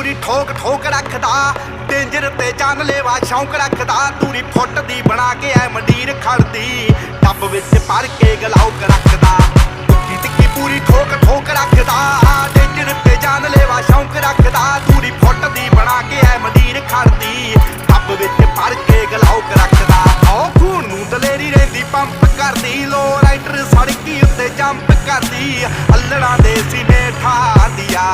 ਪੂਰੀ ਠੋਕ ਠੋਕ ਰੱਖਦਾ, ਡੇਂਜਰ ਤੇ ਜਾਨਲੇਵਾ ਸ਼ੌਂਕ ਰੱਖਦਾ। ਦੂਰੀ ਫੁੱਟ ਦੀ ਬਣਾ ਕੇ ਐ ਮੰਡੀਰ ਖੜਦੀ, ਟੱਬ ਵਿੱਚ ਭਰ ਕੇ ਗਲਾਉਕ ਰੱਖਦਾ। ਟਿੱਕੀ ਟਿੱਕੀ ਪੂਰੀ ਠੋਕ ਠੋਕ ਰੱਖਦਾ, ਡੇਂਜਰ ਤੇ ਜਾਨਲੇਵਾ ਸ਼ੌਂਕ ਰੱਖਦਾ। ਦੂਰੀ ਫੁੱਟ ਦੀ ਬਣਾ ਕੇ ਐ ਮੰਡੀਰ ਖੜਦੀ, ਟੱਬ ਵਿੱਚ ਭਰ ਕੇ ਗਲਾਉਕ ਰੱਖਦਾ। ਉਹ ਖੂਨ ਨੂੰ ਦਲੇਰੀ ਰਹਿੰਦੀ ਪੰਪ ਕਰਦੀ, ਲੋ ਰਾਈਡਰ ਸੜਕੀ ਉੱਤੇ ਜੰਪ ਕਰਦੀ। ਅੱਲੜਾਂ ਦੇ ਸੀਨੇ ਠਾਂਦੀਆਂ